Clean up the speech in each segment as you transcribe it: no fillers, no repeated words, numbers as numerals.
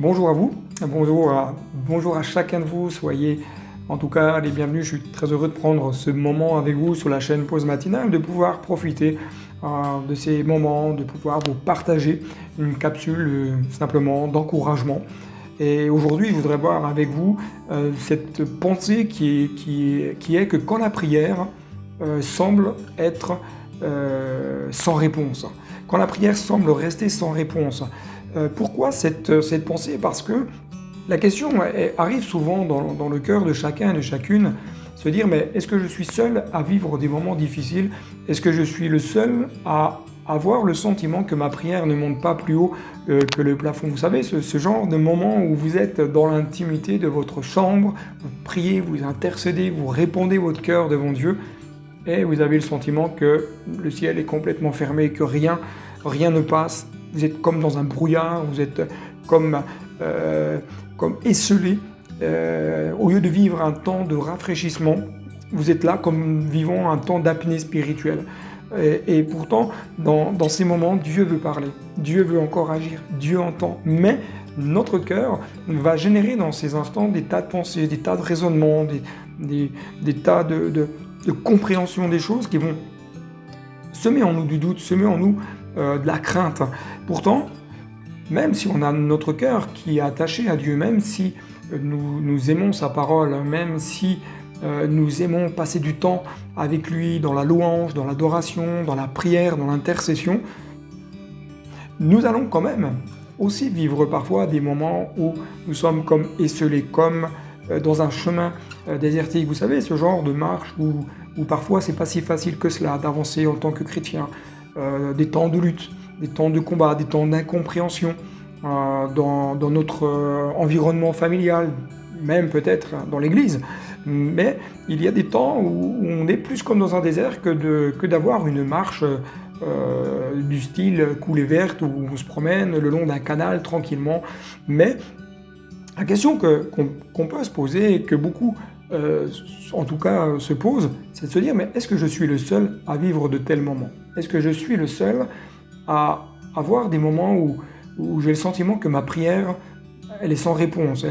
Bonjour à vous, bonjour à chacun de vous, soyez en tout cas les bienvenus. Je suis très heureux de prendre ce moment avec vous sur la chaîne Pause Matinale, de pouvoir profiter de ces moments, de pouvoir vous partager une capsule simplement d'encouragement. Et aujourd'hui, je voudrais voir avec vous cette pensée qui est que quand la prière semble être sans réponse, quand la prière semble rester sans réponse. Pourquoi cette pensée? Parce que la question arrive souvent dans le cœur de chacun et de chacune, se dire mais est-ce que je suis seul à vivre des moments difficiles? Est-ce que je suis le seul à avoir le sentiment que ma prière ne monte pas plus haut que le plafond? Vous savez, ce genre de moment où vous êtes dans l'intimité de votre chambre, vous priez, vous intercédez, vous répandez votre cœur devant Dieu, et vous avez le sentiment que le ciel est complètement fermé, que rien ne passe. Vous êtes comme dans un brouillard, vous êtes comme esselé. Au lieu de vivre un temps de rafraîchissement, vous êtes là comme vivant un temps d'apnée spirituelle. Et pourtant, dans ces moments, Dieu veut parler, Dieu veut encore agir, Dieu entend. Mais notre cœur va générer dans ces instants des tas de pensées, des tas de raisonnements, des tas de compréhension des choses qui vont semer en nous du doute, semer en nous de la crainte. Pourtant, même si on a notre cœur qui est attaché à Dieu, même si nous aimons sa parole, même si nous aimons passer du temps avec lui dans la louange, dans l'adoration, dans la prière, dans l'intercession, nous allons quand même aussi vivre parfois des moments où nous sommes comme esselés, comme dans un chemin désertique. Vous savez, ce genre de marche où parfois c'est pas si facile que cela d'avancer en tant que chrétien. Des temps de lutte, des temps de combat, des temps d'incompréhension dans notre environnement familial, même peut-être dans l'église. Mais il y a des temps où on est plus comme dans un désert que d'avoir une marche du style coulée verte où on se promène le long d'un canal tranquillement. Mais la question qu'on peut se poser et que beaucoup en tout cas se posent, c'est de se dire mais est-ce que je suis le seul à vivre de tels moments? Est-ce que je suis le seul à avoir des moments où j'ai le sentiment que ma prière elle est sans réponse,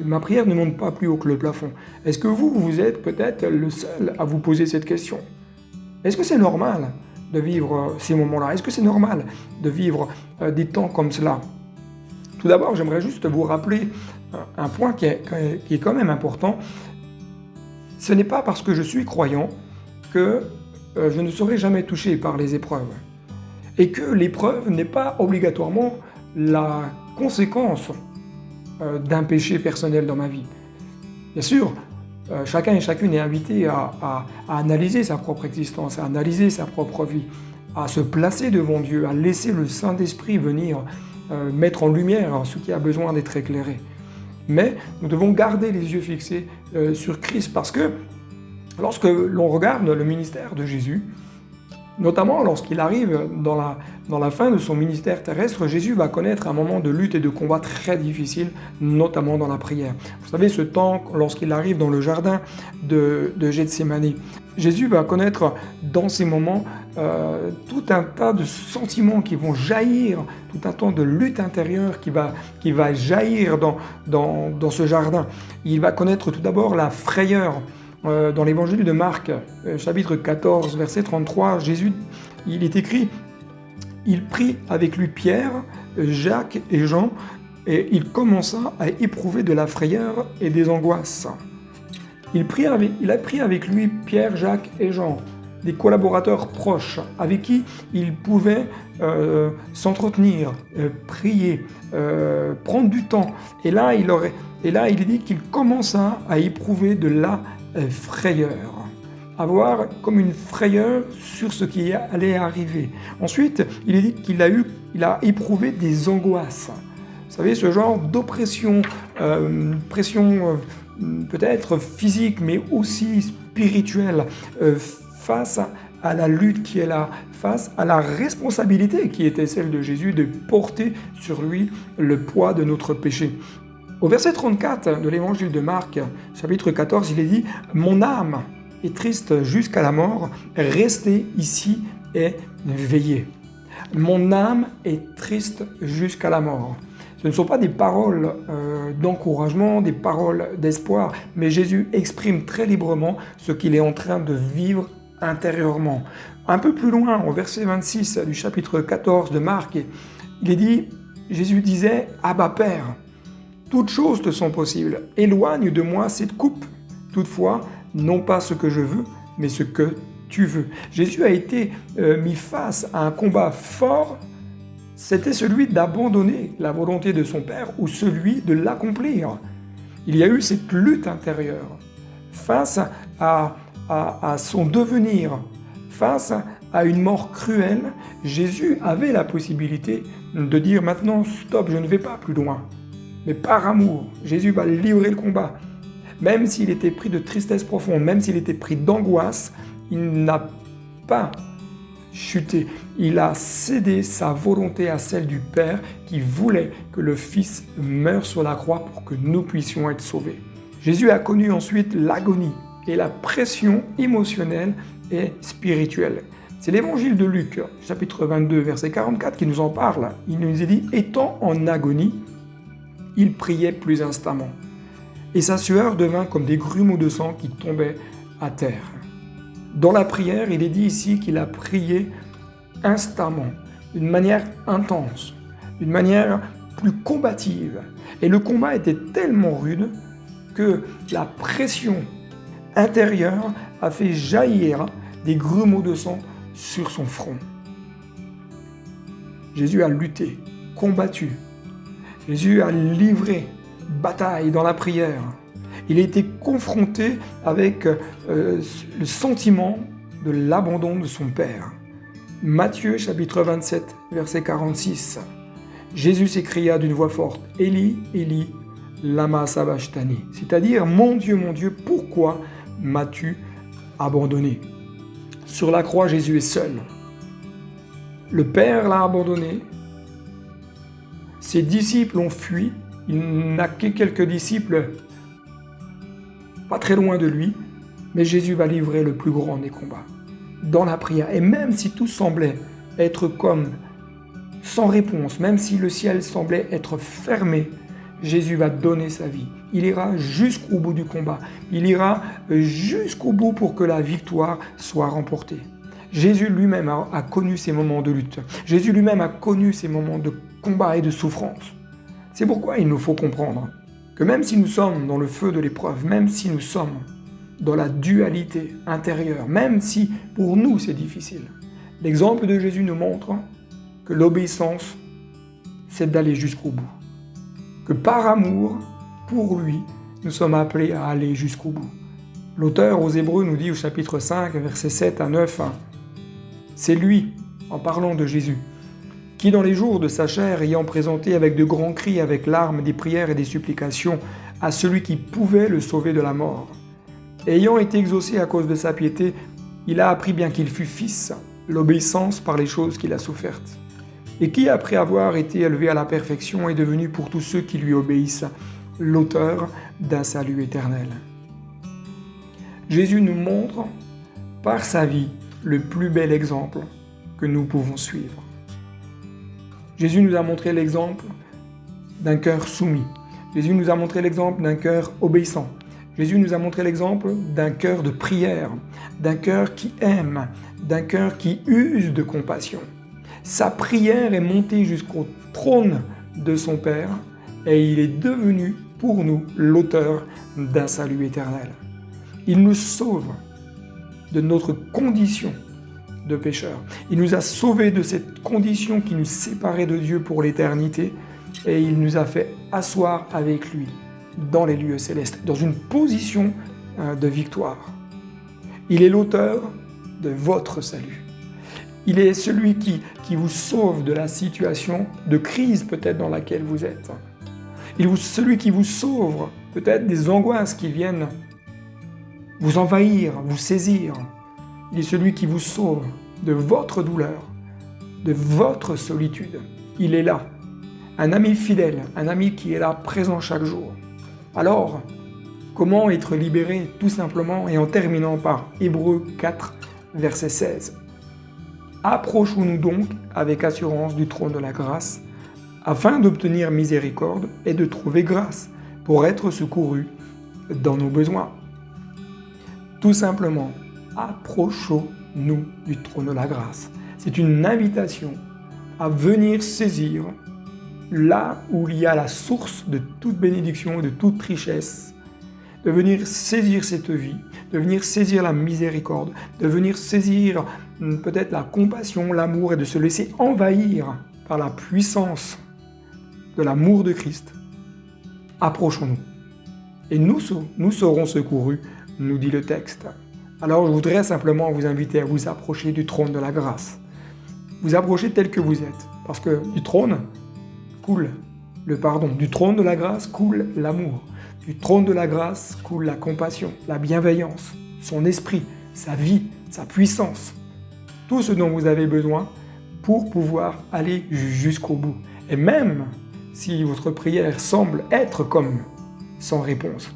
ma prière ne monte pas plus haut que le plafond? Est-ce que vous êtes peut-être le seul à vous poser cette question? Est-ce que c'est normal de vivre ces moments-là? Est-ce que c'est normal de vivre des temps comme cela? Tout d'abord, j'aimerais juste vous rappeler un point qui est quand même important. Ce n'est pas parce que je suis croyant que je ne serai jamais touché par les épreuves. Et que l'épreuve n'est pas obligatoirement la conséquence d'un péché personnel dans ma vie. Bien sûr, chacun et chacune est invité à analyser sa propre existence, à analyser sa propre vie, à se placer devant Dieu, à laisser le Saint-Esprit venir mettre en lumière ce qui a besoin d'être éclairé. Mais nous devons garder les yeux fixés sur Christ, parce que lorsque l'on regarde le ministère de Jésus, notamment lorsqu'il arrive dans la fin de son ministère terrestre, Jésus va connaître un moment de lutte et de combat très difficile, notamment dans la prière. Vous savez, ce temps, lorsqu'il arrive dans le jardin de Gethsémani, Jésus va connaître dans ces moments tout un tas de sentiments qui vont jaillir, tout un temps de lutte intérieure qui va jaillir dans ce jardin. Il va connaître tout d'abord la frayeur. Dans l'évangile de Marc, chapitre 14, verset 33, Jésus, il est écrit « Il prit avec lui Pierre, Jacques et Jean, et il commença à éprouver de la frayeur et des angoisses. » Il a pris avec lui Pierre, Jacques et Jean, des collaborateurs proches, avec qui il pouvait s'entretenir, prier, prendre du temps. Et là, il dit qu'il commença à éprouver de la frayeur, avoir comme une frayeur sur ce qui allait arriver. Ensuite, il est dit qu'il a éprouvé des angoisses. Vous savez, ce genre d'oppression, pression peut-être physique, mais aussi spirituelle, face à la lutte qui est là, face à la responsabilité qui était celle de Jésus de porter sur lui le poids de notre péché. Au verset 34 de l'évangile de Marc, chapitre 14, il est dit « Mon âme est triste jusqu'à la mort, restez ici et veillez. Mon âme est triste jusqu'à la mort. » Ce ne sont pas des paroles d'encouragement, des paroles d'espoir, mais Jésus exprime très librement ce qu'il est en train de vivre intérieurement. Un peu plus loin, au verset 26 du chapitre 14 de Marc, il est dit, Jésus disait « Abba Père, toutes choses te sont possibles, éloigne de moi cette coupe. Toutefois, non pas ce que je veux, mais ce que tu veux. » Jésus a été mis face à un combat fort. C'était celui d'abandonner la volonté de son Père ou celui de l'accomplir. Il y a eu cette lutte intérieure face à son devenir, face à une mort cruelle. Jésus avait la possibilité de dire maintenant stop, je ne vais pas plus loin. Mais par amour, Jésus va livrer le combat. Même s'il était pris de tristesse profonde, même s'il était pris d'angoisse, il n'a pas chuté. Il a cédé sa volonté à celle du Père qui voulait que le Fils meure sur la croix pour que nous puissions être sauvés. Jésus a connu ensuite l'agonie et la pression émotionnelle et spirituelle. C'est l'évangile de Luc, chapitre 22, verset 44, qui nous en parle. Il nous est dit « Étant en agonie, il priait plus instamment. Et sa sueur devint comme des grumeaux de sang qui tombaient à terre. » Dans la prière, il est dit ici qu'il a prié instamment, d'une manière intense, d'une manière plus combative. Et le combat était tellement rude que la pression intérieure a fait jaillir des grumeaux de sang sur son front. Jésus a lutté, combattu. Jésus a livré bataille dans la prière. Il a été confronté avec le sentiment de l'abandon de son Père. Matthieu chapitre 27, verset 46. Jésus s'écria d'une voix forte, « Élie, Élie, lama sabachthani » c'est-à-dire « Mon Dieu, pourquoi m'as-tu abandonné ?» Sur la croix, Jésus est seul. Le Père l'a abandonné. Ses disciples ont fui. Il n'a que quelques disciples pas très loin de lui, mais Jésus va livrer le plus grand des combats, dans la prière. Et même si tout semblait être comme sans réponse, même si le ciel semblait être fermé, Jésus va donner sa vie. Il ira jusqu'au bout du combat. Il ira jusqu'au bout pour que la victoire soit remportée. Jésus lui-même a connu ces moments de lutte. Jésus lui-même a connu ces moments de combat et de souffrance. C'est pourquoi il nous faut comprendre que même si nous sommes dans le feu de l'épreuve, même si nous sommes dans la dualité intérieure, même si pour nous c'est difficile, l'exemple de Jésus nous montre que l'obéissance, c'est d'aller jusqu'au bout. Que par amour, pour lui, nous sommes appelés à aller jusqu'au bout. L'auteur aux Hébreux nous dit au chapitre 5, versets 7 à 9, c'est lui, en parlant de Jésus, qui dans les jours de sa chair, ayant présenté avec de grands cris, avec larmes, des prières et des supplications à celui qui pouvait le sauver de la mort, ayant été exaucé à cause de sa piété, il a appris bien qu'il fut fils, l'obéissance par les choses qu'il a souffertes, et qui, après avoir été élevé à la perfection, est devenu pour tous ceux qui lui obéissent, l'auteur d'un salut éternel. Jésus nous montre, par sa vie, le plus bel exemple que nous pouvons suivre. Jésus nous a montré l'exemple d'un cœur soumis. Jésus nous a montré l'exemple d'un cœur obéissant. Jésus nous a montré l'exemple d'un cœur de prière, d'un cœur qui aime, d'un cœur qui use de compassion. Sa prière est montée jusqu'au trône de son Père et il est devenu pour nous l'auteur d'un salut éternel. Il nous sauve de notre condition de pécheurs. Il nous a sauvés de cette condition qui nous séparait de Dieu pour l'éternité et il nous a fait asseoir avec lui dans les lieux célestes, dans une position de victoire. Il est l'auteur de votre salut. Il est celui qui vous sauve de la situation de crise peut-être dans laquelle vous êtes. Il est celui qui vous sauve peut-être des angoisses qui viennent vous envahir, vous saisir. Il est celui qui vous sauve de votre douleur, de votre solitude. Il est là, un ami fidèle, un ami qui est là, présent chaque jour. Alors, comment être libéré? Tout simplement, et en terminant par Hébreux 4, verset 16. Approchons-nous donc avec assurance du trône de la grâce, afin d'obtenir miséricorde et de trouver grâce pour être secourus dans nos besoins. Tout simplement, approchons-nous du trône de la grâce. C'est une invitation à venir saisir là où il y a la source de toute bénédiction et de toute richesse, de venir saisir cette vie, de venir saisir la miséricorde, de venir saisir peut-être la compassion, l'amour et de se laisser envahir par la puissance de l'amour de Christ. Approchons-nous. Et nous serons secourus, nous dit le texte. Alors je voudrais simplement vous inviter à vous approcher du trône de la grâce. Vous approchez tel que vous êtes, parce que du trône coule le pardon, du trône de la grâce coule l'amour, du trône de la grâce coule la compassion, la bienveillance, son esprit, sa vie, sa puissance, tout ce dont vous avez besoin pour pouvoir aller jusqu'au bout. Et même si votre prière semble être comme sans réponse,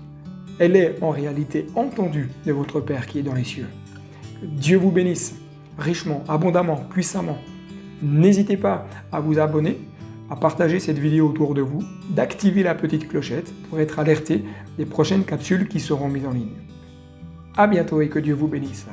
elle est en réalité entendue de votre Père qui est dans les cieux. Que Dieu vous bénisse richement, abondamment, puissamment. N'hésitez pas à vous abonner, à partager cette vidéo autour de vous, d'activer la petite clochette pour être alerté des prochaines capsules qui seront mises en ligne. À bientôt et que Dieu vous bénisse.